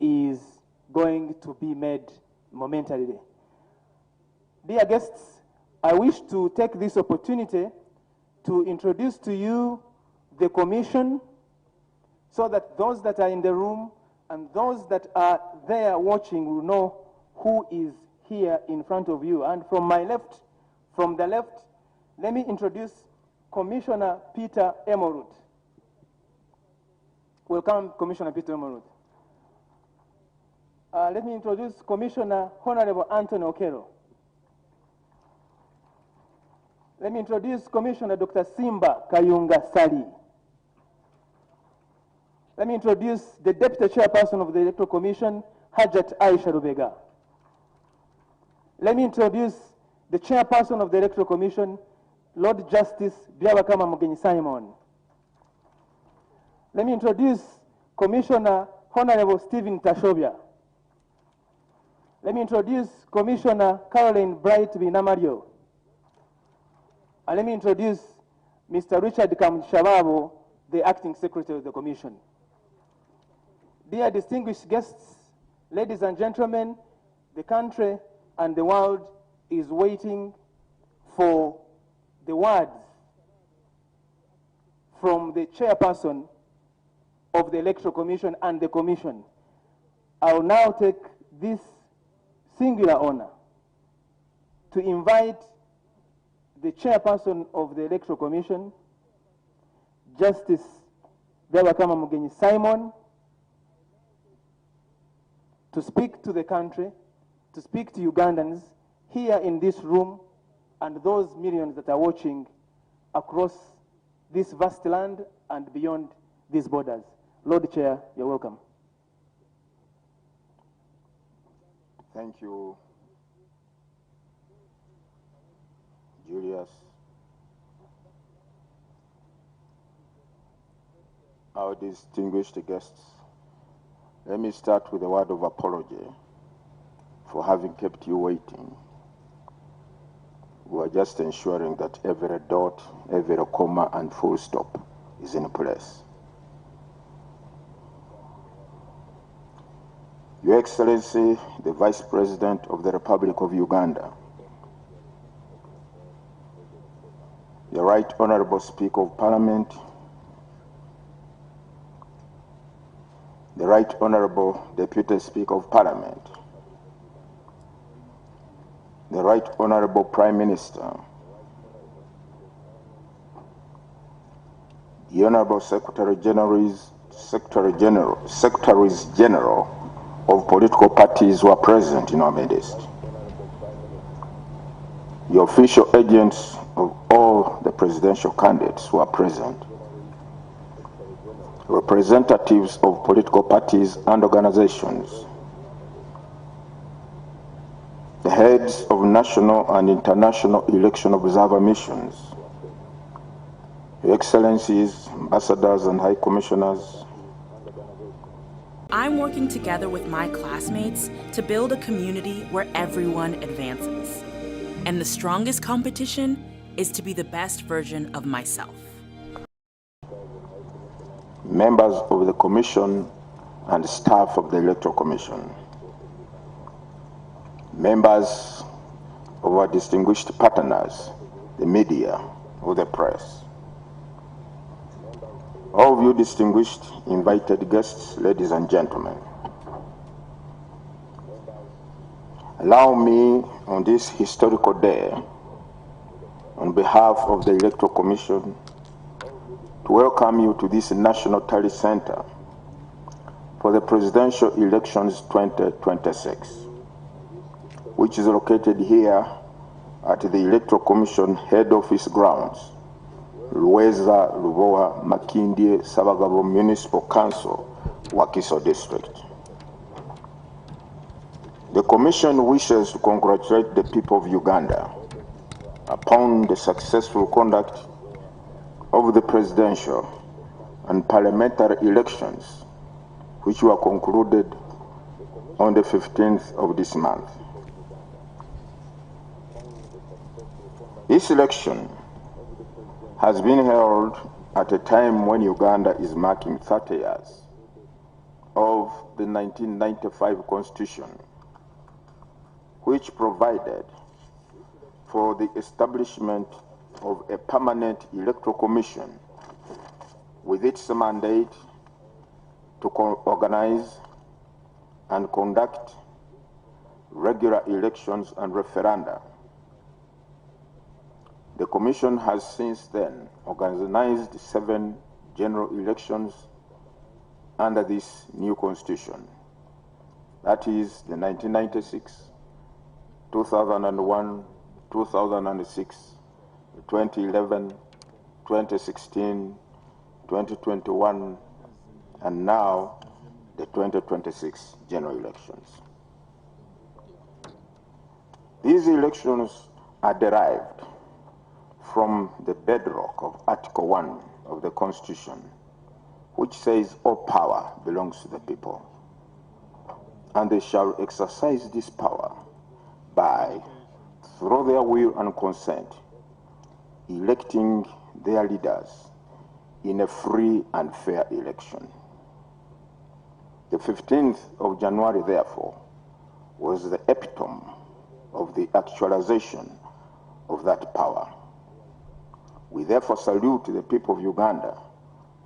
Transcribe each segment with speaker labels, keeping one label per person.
Speaker 1: is going to be made momentarily. Dear guests, I wish to take this opportunity to introduce to you the commission so that those that are in the room and those that are there watching will know who is here in front of you. And from the left, let me introduce Commissioner Peter Emorut. Welcome, Commissioner Peter Emorut. Let me introduce Commissioner Honorable Anthony Okero. Let me introduce Commissioner Dr. Simba Kayunga Sali. Let me introduce the Deputy Chairperson of the Electoral Commission, Hajat Aisha Rubega. Let me introduce the Chairperson of the Electoral Commission, Lord Justice Byabakama Mugenyi Simon. Let me introduce Commissioner Honorable Stephen Tashobia. Let me introduce Commissioner Caroline Bright Binamario. And let me introduce Mr. Richard Kamshababo, the Acting Secretary of the Commission. Dear distinguished guests, ladies and gentlemen, the country and the world is waiting for the words from the chairperson of the Electoral Commission and the Commission. I will now take this singular honor to invite the chairperson of the Electoral Commission, Justice Byabakama Mugenyi Simon, to speak to the country, to speak to Ugandans here in this room and those millions that are watching across this vast land and beyond these borders. Lord Chair, you're welcome.
Speaker 2: Thank you, Julius. Our distinguished guests, let me start with a word of apology for having kept you waiting. We are just ensuring that every dot, every comma, and full stop is in place. Your Excellency, the Vice President of the Republic of Uganda, the Right Honorable Speaker of Parliament, the Right Honorable Deputy Speaker of Parliament, the Right Honorable Prime Minister, the Honorable Secretaries General of political parties who are present in our midst, the official agents of all the presidential candidates who are present, representatives of political parties and organizations, the heads of national and international election observer missions, Your Excellencies, ambassadors and high commissioners.
Speaker 3: I'm working together with my classmates to build a community where everyone advances. And the strongest competition is to be the best version of myself.
Speaker 2: Members of the Commission and staff of the Electoral Commission, members of our distinguished partners, the media, or the press, all of you distinguished invited guests, ladies and gentlemen, allow me on this historical day, on behalf of the Electoral Commission, to welcome you to this National Tally Center for the Presidential Elections 2026, which is located here at the Electoral Commission Head Office grounds, Luweza, Lubowa, Makindye, Sabagabo Municipal Council, Wakiso District. The Commission wishes to congratulate the people of Uganda upon the successful conduct of the presidential and parliamentary elections, which were concluded on the 15th of this month. This election has been held at a time when Uganda is marking 30 years of the 1995 Constitution, which provided for the establishment of a permanent electoral commission with its mandate to organize and conduct regular elections and referenda. The Commission has since then organized 7 general elections under this new Constitution. That is the 1996, 2001, 2006, 2011, 2016, 2021, and now the 2026 general elections. These elections are derived from the bedrock of Article 1 of the Constitution, which says all power belongs to the people, and they shall exercise this power by, through their will and consent, electing their leaders in a free and fair election. The 15th of January, therefore, was the epitome of the actualization of that power. We therefore salute the people of Uganda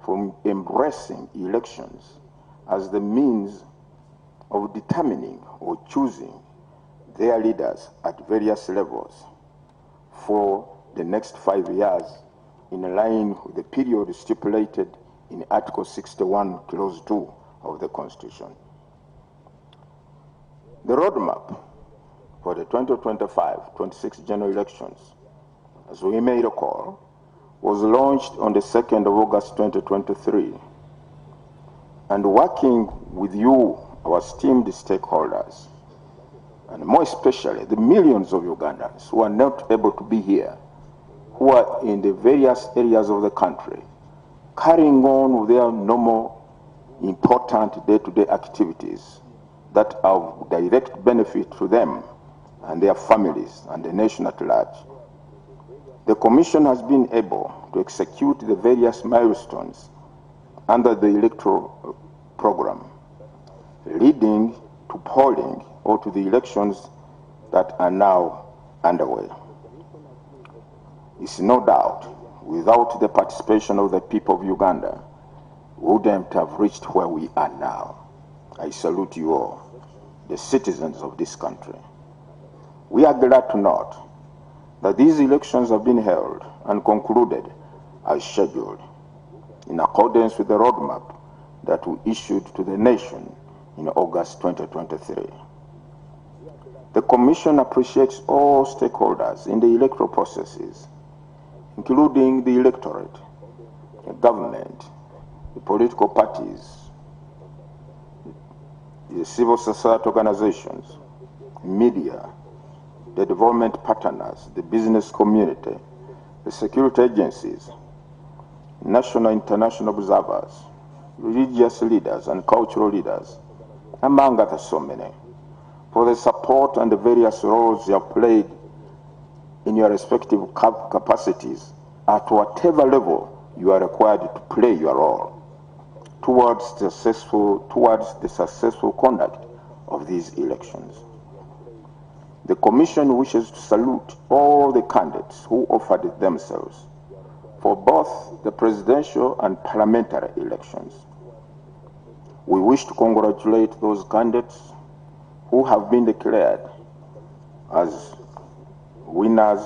Speaker 2: for embracing elections as the means of determining or choosing their leaders at various levels for the next 5 years, in line with the period stipulated in Article 61, Clause 2 of the Constitution. The roadmap for the 2025-26 general elections, as we may recall, was launched on the 2nd of August 2023, and working with you, our esteemed stakeholders, and more especially the millions of Ugandans who are not able to be here, who are in the various areas of the country, carrying on with their normal, important day-to-day activities that are of direct benefit to them and their families and the nation at large. The Commission has been able to execute the various milestones under the electoral program, leading to polling or to the elections that are now underway. It's no doubt, without the participation of the people of Uganda, we wouldn't have reached where we are now. I salute you all, the citizens of this country. We are glad to note that these elections have been held and concluded as scheduled, in accordance with the roadmap that we issued to the nation in August 2023. The Commission appreciates all stakeholders in the electoral processes, including the electorate, the government, the political parties, the civil society organizations, media, the development partners, the business community, the security agencies, national and international observers, religious leaders and cultural leaders, among others so many, for the support and the various roles you have played in your respective capacities at whatever level you are required to play your role towards the successful conduct of these elections. The Commission wishes to salute all the candidates who offered themselves for both the presidential and parliamentary elections. We wish to congratulate those candidates who have been declared as winners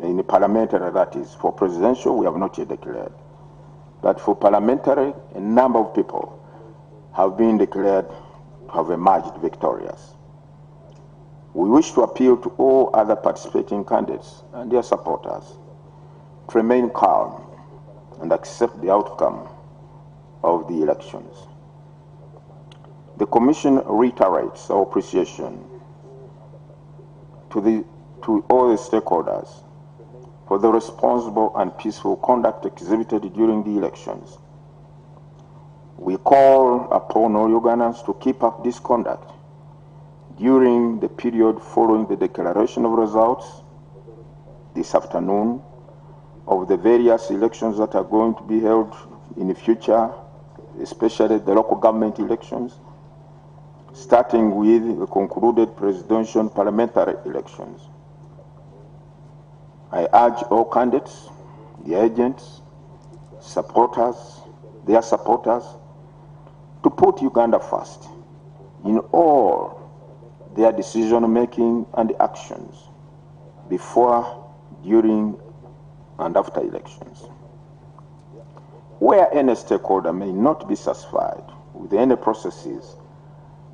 Speaker 2: in the parliamentary, that is. For presidential, we have not yet declared. But for parliamentary, a number of people have been declared to have emerged victorious. We wish to appeal to all other participating candidates and their supporters to remain calm and accept the outcome of the elections. The Commission reiterates our appreciation to all the stakeholders for the responsible and peaceful conduct exhibited during the elections. We call upon all Ugandans to keep up this conduct during the period following the declaration of results this afternoon of the various elections that are going to be held in the future especially the local government elections, starting with the concluded presidential parliamentary elections. I urge all candidates, their agents, their supporters, to put Uganda first in all their decision-making and actions before, during, and after elections. Where any stakeholder may not be satisfied with any processes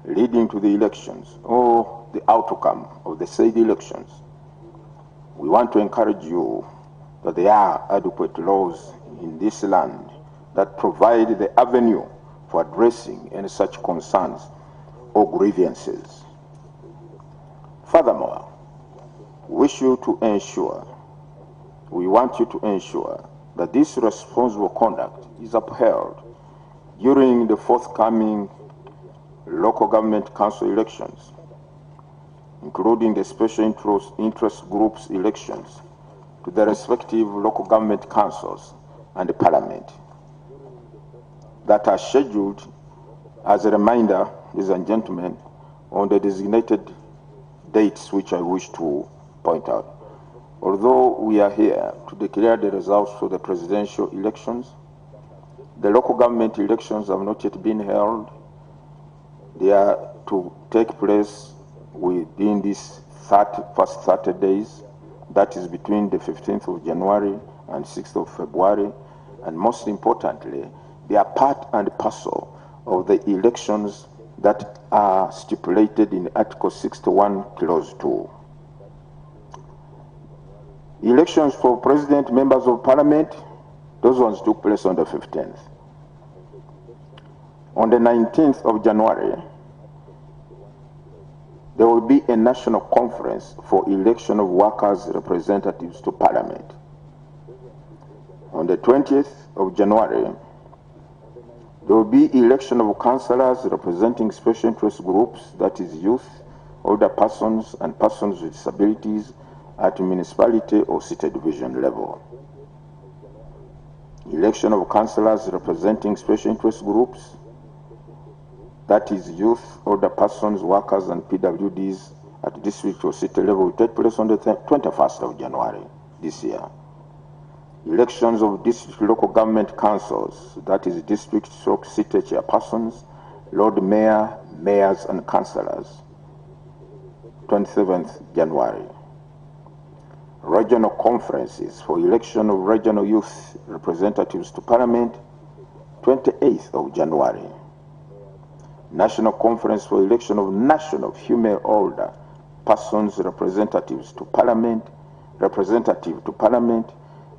Speaker 2: leading to the elections or the outcome of the said elections, we want to encourage you that there are adequate laws in this land that provide the avenue for addressing any such concerns or grievances. Furthermore, we want you to ensure that this responsible conduct is upheld during the forthcoming local government council elections, including the special interest groups elections to the respective local government councils and the parliament that are scheduled, as a reminder, ladies and gentlemen, on the designated dates which I wish to point out. Although we are here to declare the results for the presidential elections, the local government elections have not yet been held. They are to take place within these first 30 days, that is between the 15th of January and 6th of February, and most importantly, they are part and parcel of the elections that are stipulated in Article 61, Clause 2. Elections for President, members of Parliament, those ones took place on the 15th. On the 19th of January, there will be a national conference for election of workers' representatives to Parliament. On the 20th of January, there will be election of councillors representing special interest groups, that is youth, older persons, and persons with disabilities at municipality or city division level. Election of councillors representing special interest groups, that is youth, older persons, workers, and PWDs at district or city level, will take place on the 21st of January this year. Elections of district local government councils, that is district/city chairpersons, Lord Mayor, mayors, and councillors, 27th January. Regional conferences for election of regional youth representatives to Parliament, 28th of January. National conference for election of national female older persons representative to Parliament,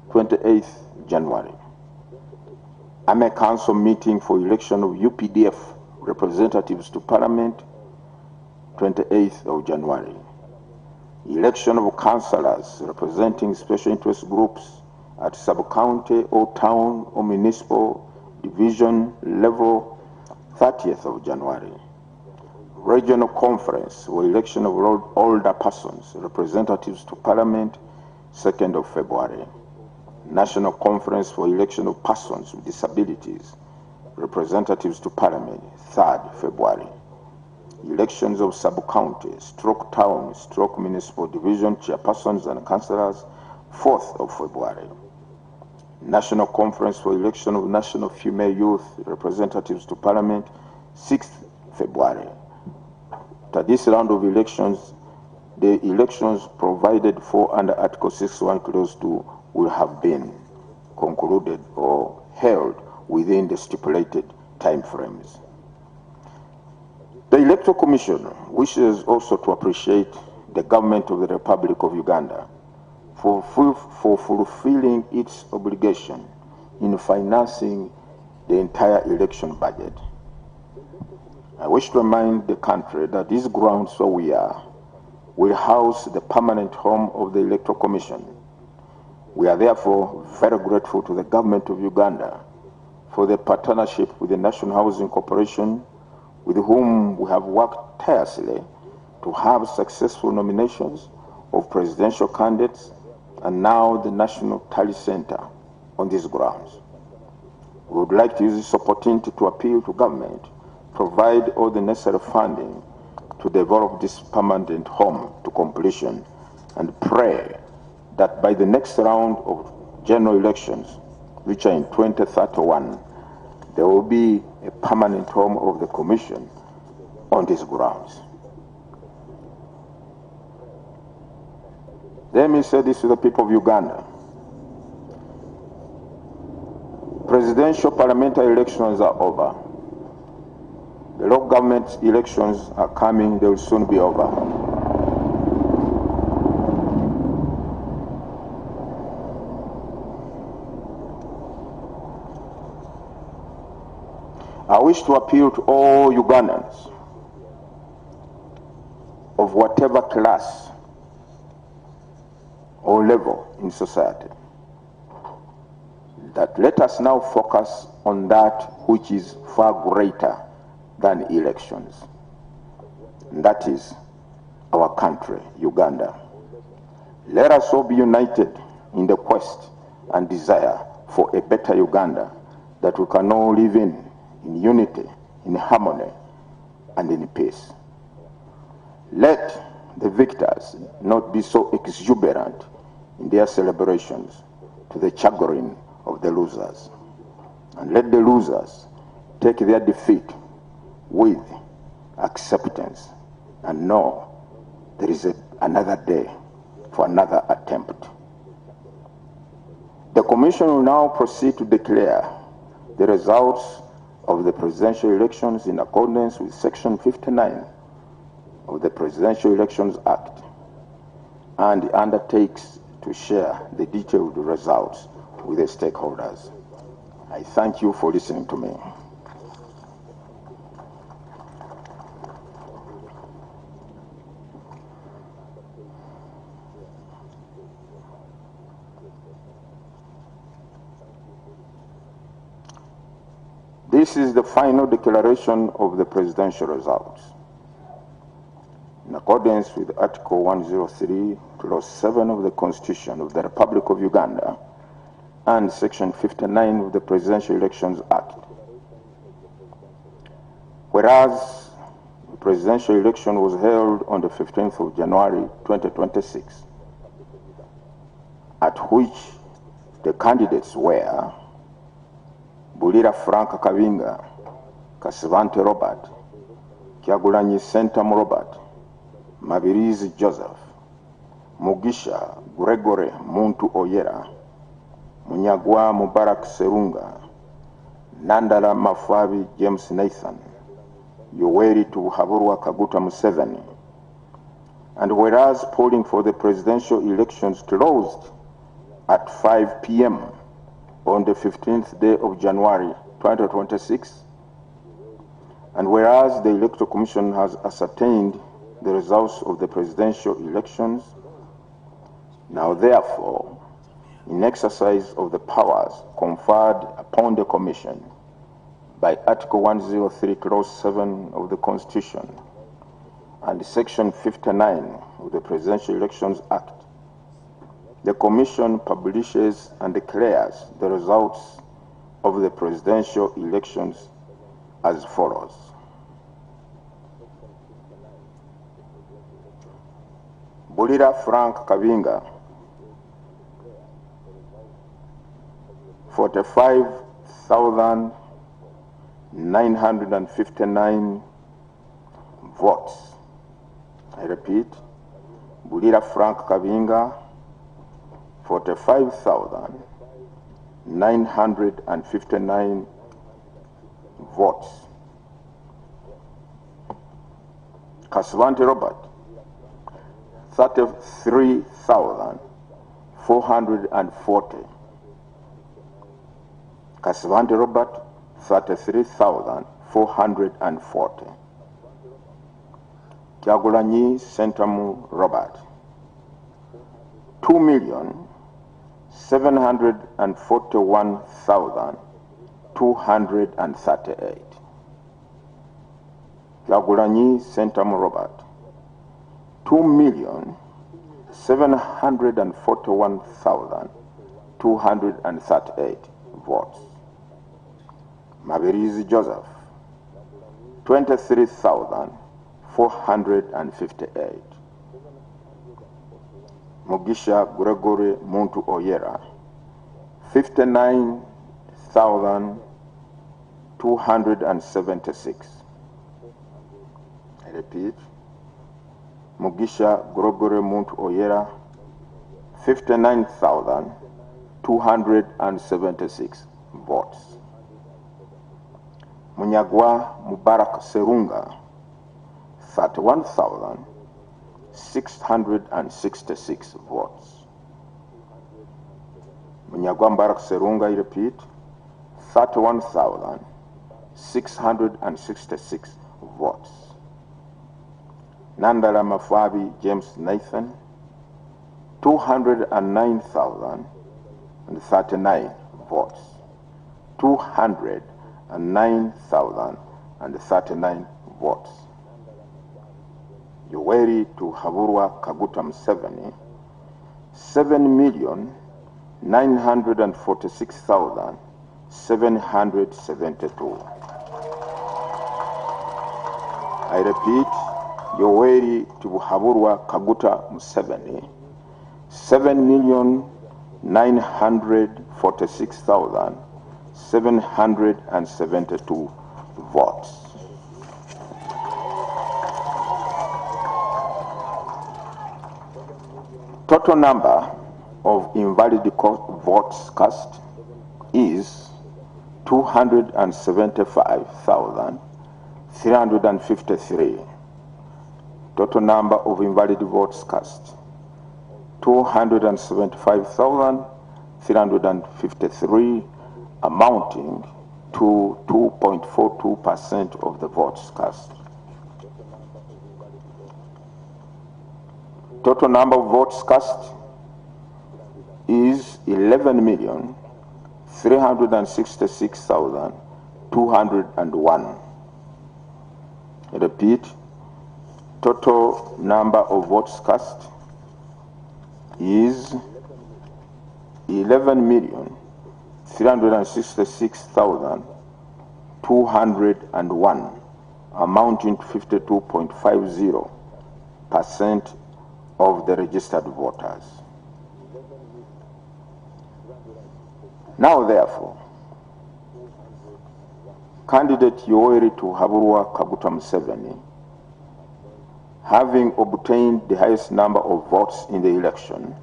Speaker 2: 28th January. Army Council meeting for election of UPDF representatives to Parliament, 28th of January. Election of councillors representing special interest groups at sub-county or town or municipal division level, 30th of January. Regional conference for election of older persons representatives to Parliament, 2nd of February. National conference for election of persons with disabilities representatives to Parliament, 3rd February. Elections of sub-county, stroke town, stroke municipal division chairpersons and councillors, 4th of February. National conference for election of national female youth representatives to Parliament, 6th February. At this round of elections, the elections provided for under Article 61 Clause 2 will have been concluded or held within the stipulated timeframes. The Electoral Commission wishes also to appreciate the government of the Republic of Uganda for fulfilling its obligation in financing the entire election budget. I wish to remind the country that these grounds where we are will house the permanent home of the Electoral Commission. We are therefore very grateful to the government of Uganda for the partnership with the National Housing Corporation, with whom we have worked tirelessly to have successful nominations of presidential candidates and now the National Tally Center on these grounds. We would like to use this opportunity to appeal to government, provide all the necessary funding to develop this permanent home to completion, and pray that by the next round of general elections, which are in 2031, there will be a permanent home of the Commission on these grounds. Let me say this to the people of Uganda. Presidential parliamentary elections are over. The local government elections are coming, they will soon be over. I wish to appeal to all Ugandans of whatever class or level in society that let us now focus on that which is far greater than elections. And that is our country, Uganda. Let us all be united in the quest and desire for a better Uganda that we can all live in unity, in harmony, and in peace. Let the victors not be so exuberant in their celebrations to the chagrin of the losers. And let the losers take their defeat with acceptance and know there is another day for another attempt. The Commission will now proceed to declare the results of the presidential elections in accordance with Section 59 of the Presidential Elections Act, and undertakes to share the detailed results with the stakeholders. I thank you for listening to me. This is the final declaration of the presidential results. In accordance with Article 103, Clause 7 of the Constitution of the Republic of Uganda and Section 59 of the Presidential Elections Act. Whereas the presidential election was held on the 15th of January 2026, at which the candidates were Bulira Frank Kabinga, Kasivante Robert, Kyagulanyi Sentam Robert, Mabirizi Joseph, Mugisha Gregory Muntu Oyera, Munyagwa Mubarak Serunga, Nandala Mafabi James Nathan, Yoweri Tuhaburwa Kaguta Museveni. And whereas polling for the presidential elections closed at 5 p.m. on the 15th day of January 2026, and whereas the Electoral Commission has ascertained the results of the presidential elections, now therefore, in exercise of the powers conferred upon the Commission by Article 103, Clause 7 of the Constitution and Section 59 of the Presidential Elections Act, the Commission publishes and declares the results of the presidential elections as follows. Bulira Frank Kabinga, 45,959 votes. I repeat, Bulira Frank Kabinga, 45,959 votes. Kasvante Robert, 33,440. Kasvante Robert, 33,440. Kyagulanyi Sentamu Robert, 2,741,238. Kyagulanyi Sentamu Robert, 2,741,238 votes. Mabirizi Joseph, 23,458. Mugisha Gregory Muntu Oyera, 59,276. I repeat, Mugisha Gregory Muntu Oyera, 59,276 votes. Munyagwa Mubarak Serunga, 31,666 votes. Munyagwa Mubarak Serunga, I repeat, 31,666 votes. Nandala Mafabi James Nathan, 209,039 votes. 209,039 votes. Yoweri Tuhaburwa Kaguta Museveni, 7,946,772. I repeat, Yoweri Tuhaburwa Kaguta Museveni, 7,946,772 votes. Total number of invalid votes cast is 275,353. Total number of invalid votes cast, 275,353, amounting to 2.42% of the votes cast. Total number of votes cast is 11,366,201. I repeat, total number of votes cast is 11,366,201, amounting to 52.50% of the registered voters. Now, therefore, candidate Yoweri Tuhaburwa Kaguta Museveni, having obtained the highest number of votes in the election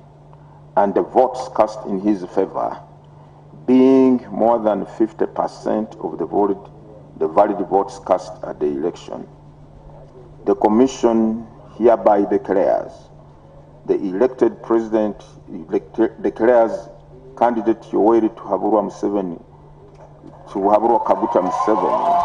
Speaker 2: and the votes cast in his favor being more than 50% of the valid votes cast at the election, the Commission hereby declares the elected president declares candidate Yoweri Tuhaburwa Kaguta Museveni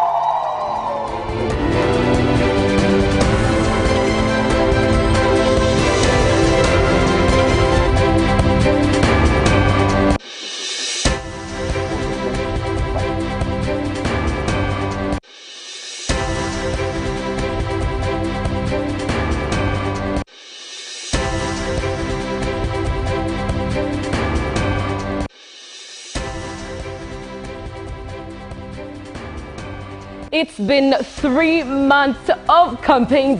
Speaker 4: It's been 3 months of campaigns